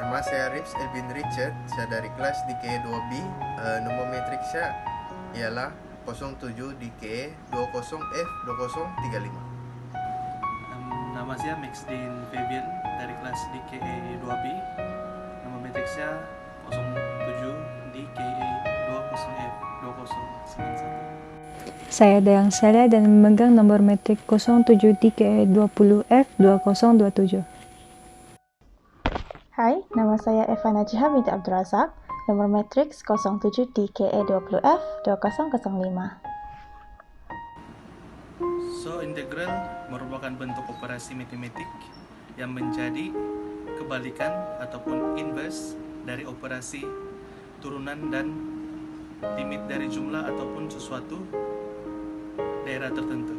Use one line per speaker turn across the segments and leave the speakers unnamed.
Nama saya Rips Elvin Richard, saya dari kelas DKE 2B. Nomor metrik saya ialah 07 DKE 20F2035.
Nama saya Maxdin Fabian dari kelas DKE 2B. Nomor metrik saya 07 DKE 20F2091.
Saya Dayang Sela dan memegang nomor metrik 07 DKE 20F2027.
Hai, nama saya Eva Najihah binti Abdul Razak, nomor matriks 07 DKE 20F 2005.
So, integral merupakan bentuk operasi matematik yang menjadi kebalikan ataupun inverse dari operasi turunan dan limit dari jumlah ataupun sesuatu daerah tertentu.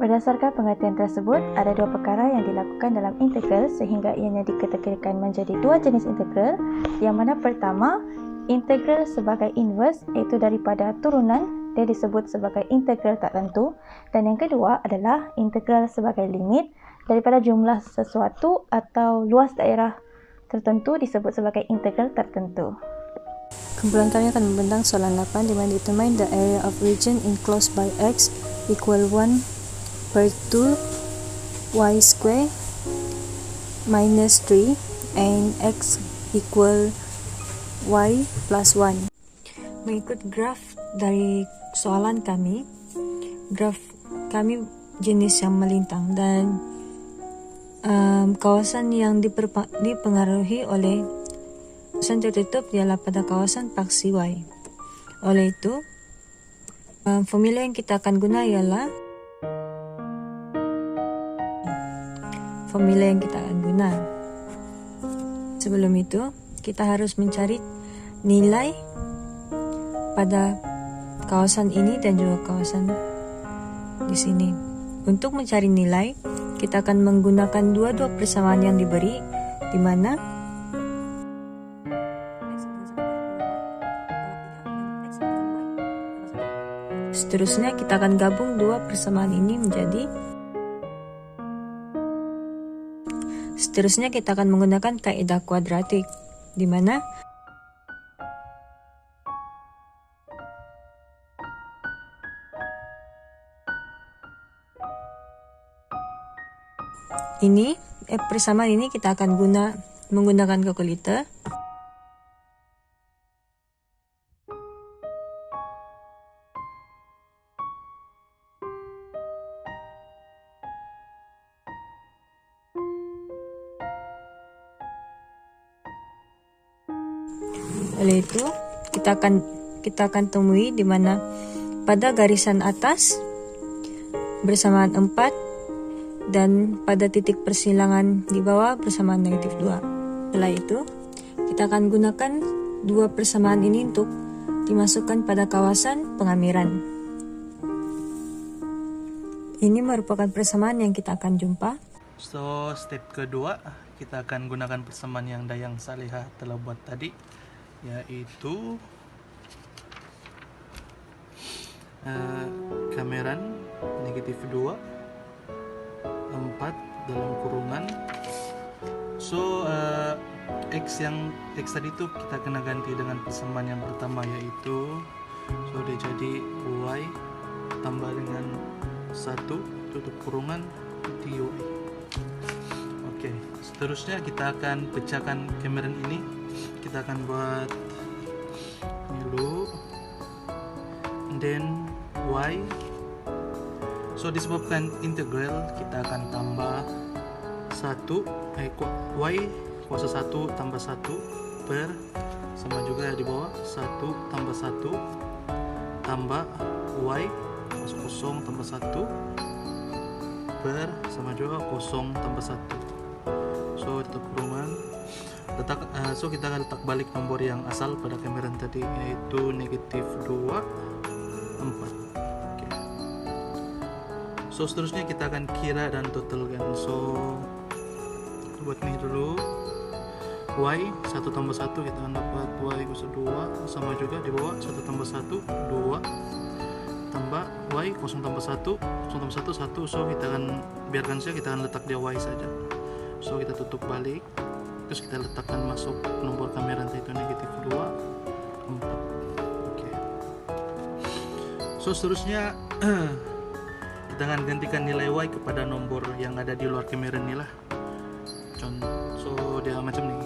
Berdasarkan pengertian tersebut, ada dua perkara yang dilakukan dalam integral sehingga ianya dikategorikan menjadi dua jenis integral. Yang mana pertama, integral sebagai inverse iaitu daripada turunan, dia disebut sebagai integral tak tentu. Dan yang kedua adalah integral sebagai limit daripada jumlah sesuatu atau luas daerah tertentu disebut sebagai integral tertentu.
Kumpulan kami akan membentang soalan 8 di mana determine the area of region enclosed by x equal 1 per 2 y square minus 3 and x equal y plus 1. Mengikut graf dari soalan kami, graf kami jenis yang melintang dan kawasan yang dipengaruhi oleh kawasan tertutup ialah pada kawasan paksi y. Oleh itu, formula yang kita akan guna ialah Sebelum itu, kita harus mencari nilai pada kawasan ini dan juga kawasan di sini. Untuk mencari nilai, kita akan menggunakan dua persamaan yang diberi, di mana seterusnya kita akan gabung dua persamaan ini menjadi. Seterusnya kita akan menggunakan kaidah kuadratik, di mana persamaan ini kita akan menggunakan kalkulator. Oleh itu, kita akan temui di mana pada garisan atas bersamaan 4 dan pada titik persilangan di bawah bersamaan negatif 2. Setelah itu, kita akan gunakan dua persamaan ini untuk dimasukkan pada kawasan pengamiran. Ini merupakan persamaan yang kita akan jumpa.
So, step kedua, kita akan gunakan persamaan yang Dayang Salihah telah buat tadi, yaitu kameran negatif 2 4 dalam kurungan. So X tadi itu kita kena ganti dengan persamaan yang pertama, yaitu dia jadi Y tambah dengan 1 tutup kurungan dy. Oke, seterusnya kita akan pecahkan kameran ini. Kita akan buat ini dulu, then y. So disebabkan integral, kita akan tambah 1 y kuasa 1 tambah 1 per sama juga di bawah 1 tambah 1 tambah y kuasa 0 tambah 1 per sama juga 0 tambah 1. So tutup kurungan. So kita akan letak balik nomor yang asal pada kameran tadi, yaitu negatif 2 4. Okay. So seterusnya kita akan kira dan totalkan. So buat ini dulu, y 1 tambah 1 kita akan dapat y kuasa 2 sama juga di bawah 1 tambah 1 2 tambah y 0 tambah 1 1. So kita akan biarkan saja, kita akan letak dia y saja. So kita tutup balik, terus kita letakkan masuk nomor kamera itu negatif 2, 4. Oke. So seterusnya kita akan gantikan nilai Y kepada nomor yang ada di luar kamera ini lah. So dia macam nih,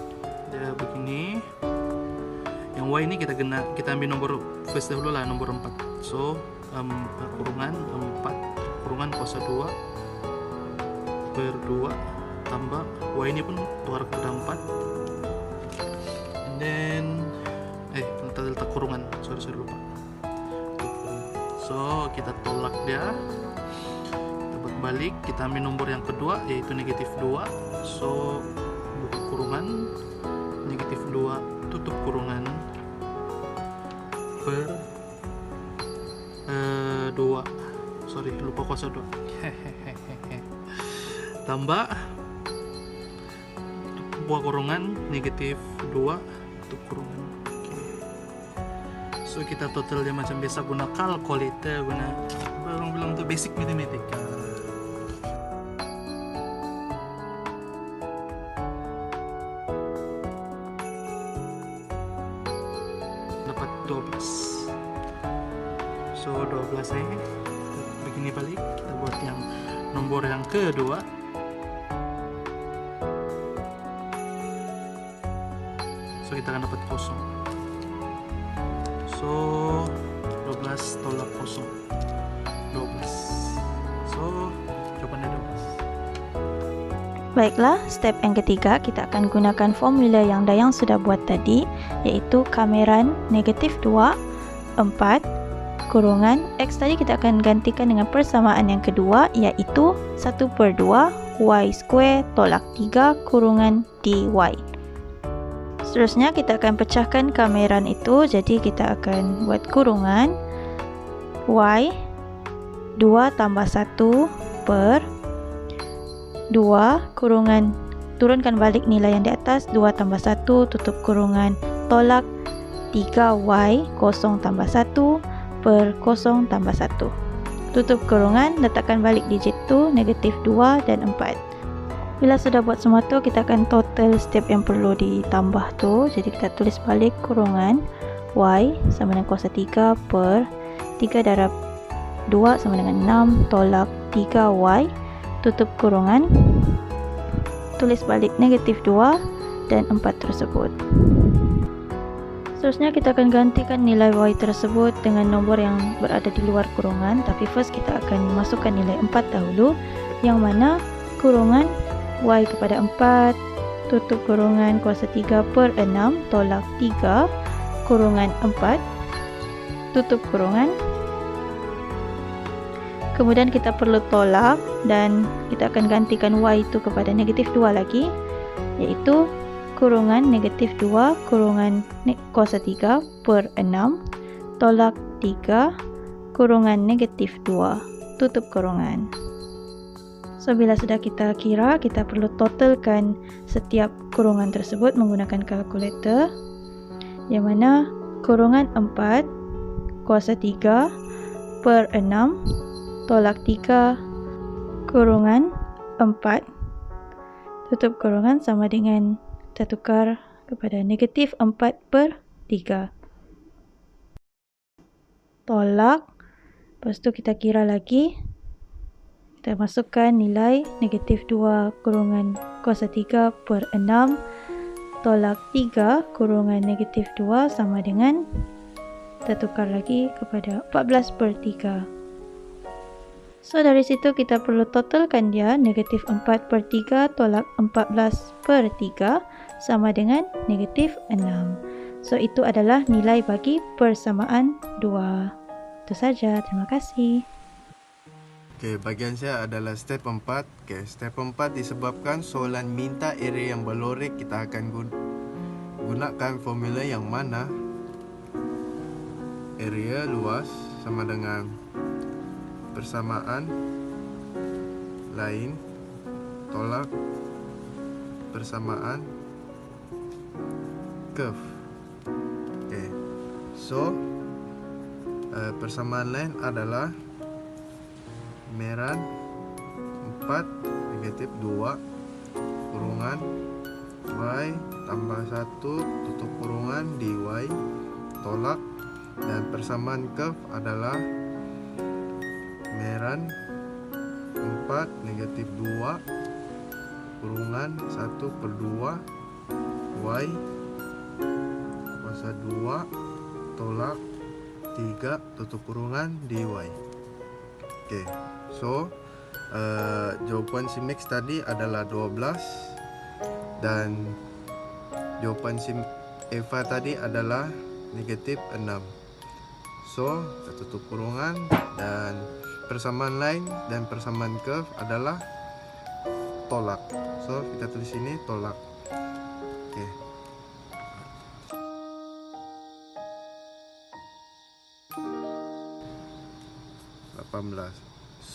dia begini. Yang Y ini kita ambil nomor first dahulu lah, nomor 4. So kurungan 4 kurungan kuasa 2 per 2 tambah Y ini pun keluar kepada 4, and then letak kurungan, sorry lupa. So kita tolak dia, kita buat balik, kita ambil nomor yang kedua yaitu negatif 2. So buka kurungan negatif 2 tutup kurungan per 2, sorry lupa kuasa 2 tambah buka kurungan negatif 2 tutup kurungan. So kita totalnya macam biasa guna kalkulator, guna orang bilang tuh basic matematika. Dapat 12. So 12 begini balik, kita buat yang nomor yang kedua. So kita akan dapat kosong. So 12 tolak kosong 12. So jawabannya 12.
Baiklah, step yang ketiga kita akan gunakan formula yang Dayang sudah buat tadi, iaitu kameran negatif 2, 4 kurungan X tadi kita akan gantikan dengan persamaan yang kedua, iaitu 1/2 Y square tolak 3 kurungan DY. Seterusnya kita akan pecahkan kameran itu, jadi kita akan buat kurungan Y 2 tambah 1 per 2 kurungan, turunkan balik nilai yang di atas, 2 tambah 1 tutup kurungan tolak 3Y 0 tambah 1 per 0 tambah 1 tutup kurungan, letakkan balik digit tu negatif 2 dan 4. Bila sudah buat semua tu, kita akan total step yang perlu ditambah tu. Jadi kita tulis balik kurungan Y sama dengan kuasa 3 per 3 darab 2 sama dengan 6 tolak 3Y tutup kurungan, tulis balik negatif 2 dan 4 tersebut. Seterusnya kita akan gantikan nilai Y tersebut dengan nomor yang berada di luar kurungan, tapi first kita akan masukkan nilai 4 dahulu, yang mana kurungan Y kepada 4 tutup kurungan kuasa 3 per 6 tolak 3 kurungan 4 tutup kurungan. Kemudian kita perlu tolak dan kita akan gantikan Y itu kepada negatif 2 lagi, iaitu kurungan negatif 2 kurungan kuasa 3 per 6 tolak 3 kurungan negatif 2 tutup kurungan. So bila sudah kita kira, kita perlu totalkan setiap kurungan tersebut menggunakan kalkulator, yang mana kurungan 4 kuasa 3 per 6 tolak 3 kurungan 4 tutup kurungan sama dengan, kita tukar kepada negatif 4 per 3 tolak, lepas tu kita kira lagi, kita masukkan nilai negatif 2 kurungan kuasa 3 per 6 tolak 3 kurungan negatif 2 sama dengan, kita tukar lagi kepada 14 per 3. So dari situ kita perlu totalkan dia, negatif 4 per 3 tolak 14 per 3 sama dengan negatif 6. So itu adalah nilai bagi persamaan 2. Itu saja, terima kasih.
Okey, bagian saya adalah step 4. Okey, step 4 disebabkan soalan minta area yang berlorik, kita akan gunakan formula yang mana area luas sama dengan persamaan lain tolak persamaan curve. Okey. So persamaan lain adalah meran 4 negatif 2 kurungan y tambah 1 tutup kurungan dy tolak, dan persamaan curve adalah meran 4 negatif 2 kurungan 1/2 y kuasa 2 tolak 3 tutup kurungan dy. Oke, so jawaban si Max tadi adalah 12 dan jawaban si Eva tadi adalah negatif 6. So kita tutup kurungan dan persamaan line dan persamaan curve adalah tolak. So kita tulis ini tolak. Oke.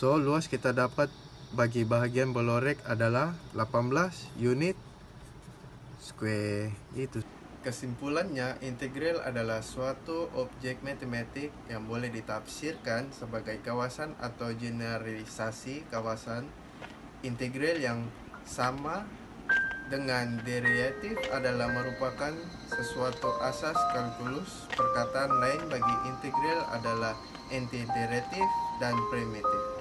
So luas kita dapat bagi bahagian bolorek adalah 18 unit square. Itu. Kesimpulannya, integral adalah suatu objek matematik yang boleh ditafsirkan sebagai kawasan atau generalisasi kawasan. Integral yang sama dengan derivatif adalah merupakan sesuatu asas kalkulus. Perkataan lain bagi integral adalah antiderivatif dan primitif.